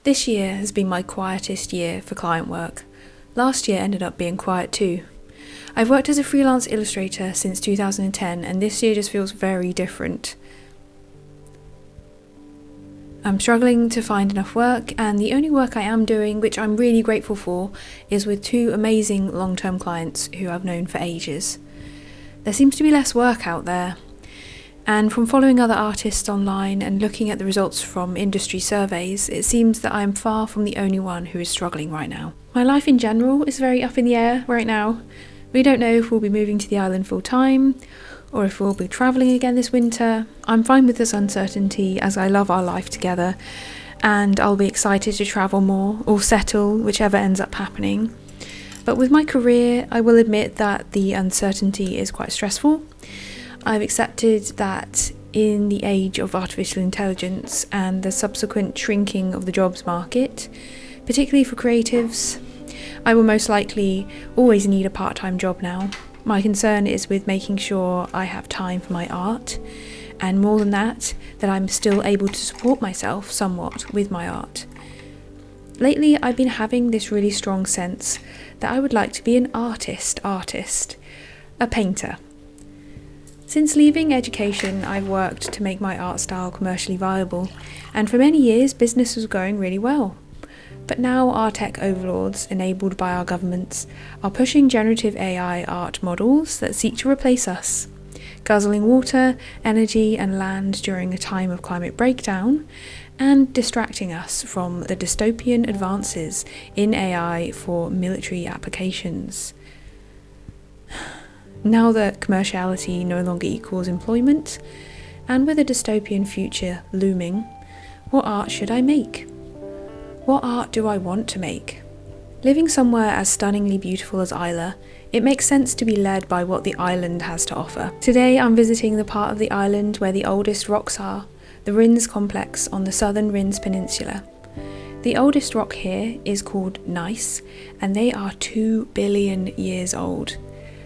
This year has been my quietest year for client work. Last year ended up being quiet too. I've worked as a freelance illustrator since 2010 and this year just feels very different. I'm struggling to find enough work, and the only work I am doing, which I'm really grateful for, is with two amazing long-term clients who I've known for ages. There seems to be less work out there, and from following other artists online and looking at the results from industry surveys, it seems that I am far from the only one who is struggling right now. My life in general is very up in the air right now. We don't know if we'll be moving to the island full time, or if we'll be travelling again this winter. I'm fine with this uncertainty as I love our life together, and I'll be excited to travel more or settle, whichever ends up happening. But with my career, I will admit that the uncertainty is quite stressful. I've accepted that in the age of artificial intelligence and the subsequent shrinking of the jobs market, particularly for creatives, I will most likely always need a part-time job now. My concern is with making sure I have time for my art, and more than that I'm still able to support myself somewhat with my art. Lately, I've been having this really strong sense that I would like to be an artist, a painter. Since leaving education, I've worked to make my art style commercially viable, and for many years business was going really well. But now our tech overlords, enabled by our governments, are pushing generative AI art models that seek to replace us, guzzling water, energy and land during a time of climate breakdown, and distracting us from the dystopian advances in AI for military applications. Now that commerciality no longer equals employment, and with a dystopian future looming, what art should I make? What art do I want to make? Living somewhere as stunningly beautiful as Islay, it makes sense to be led by what the island has to offer. Today I'm visiting the part of the island where the oldest rocks are, the Rins complex on the southern Rins Peninsula. The oldest rock here is called gneiss, and they are 2 billion years old.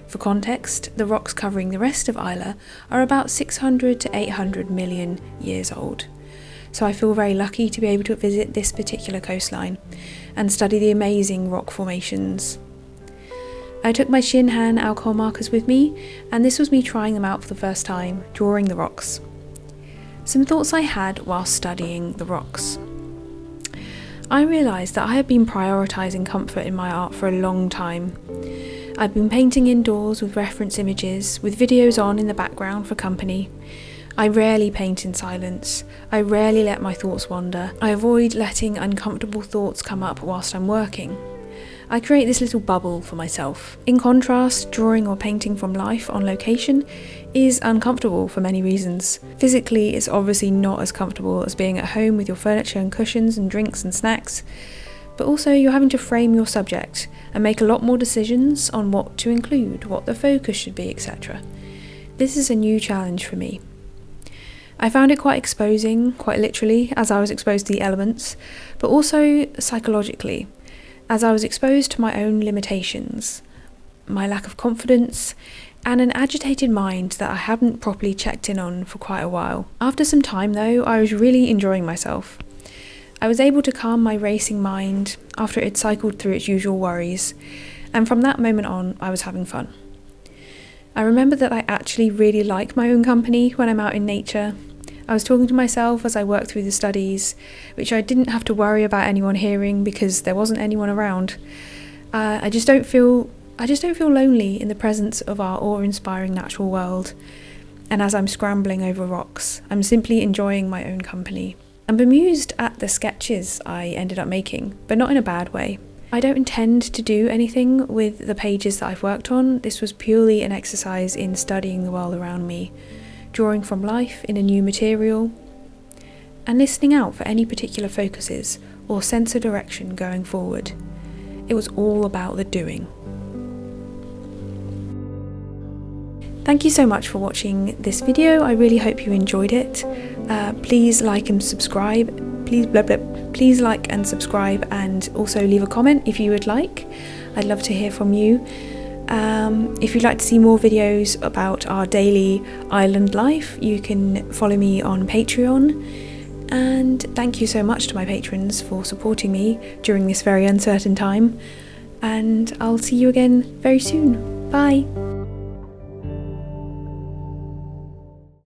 For context, the rocks covering the rest of Islay are about 600 to 800 million years old. So I feel very lucky to be able to visit this particular coastline and study the amazing rock formations. I took my Shinhan alcohol markers with me, and this was me trying them out for the first time, drawing the rocks. Some thoughts I had while studying the rocks. I realised that I had been prioritising comfort in my art for a long time. I've been painting indoors with reference images, with videos on in the background for company. I rarely paint in silence. I rarely let my thoughts wander. I avoid letting uncomfortable thoughts come up whilst I'm working. I create this little bubble for myself. In contrast, drawing or painting from life on location is uncomfortable for many reasons. Physically, it's obviously not as comfortable as being at home with your furniture and cushions and drinks and snacks, but also you're having to frame your subject and make a lot more decisions on what to include, what the focus should be, etc. This is a new challenge for me. I found it quite exposing, quite literally, as I was exposed to the elements, but also psychologically, as I was exposed to my own limitations, my lack of confidence, and an agitated mind that I hadn't properly checked in on for quite a while. After some time though, I was really enjoying myself. I was able to calm my racing mind after it had cycled through its usual worries, and from that moment on, I was having fun. I remember that I actually really like my own company when I'm out in nature. I was talking to myself as I worked through the studies, which I didn't have to worry about anyone hearing because there wasn't anyone around. I just don't feel lonely in the presence of our awe-inspiring natural world. And as I'm scrambling over rocks, I'm simply enjoying my own company. I'm bemused at the sketches I ended up making, but not in a bad way. I don't intend to do anything with the pages that I've worked on. This was purely an exercise in studying the world around me, drawing from life in a new material, and listening out for any particular focuses or sense of direction going forward. It was all about the doing. Thank you so much for watching this video. I really hope you enjoyed it. Please like and subscribe. Please like and subscribe, and also leave a comment if you would like. I'd love to hear from you. If you'd like to see more videos about our daily island life, you can follow me on Patreon. And thank you so much to my patrons for supporting me during this very uncertain time. And I'll see you again very soon. Bye.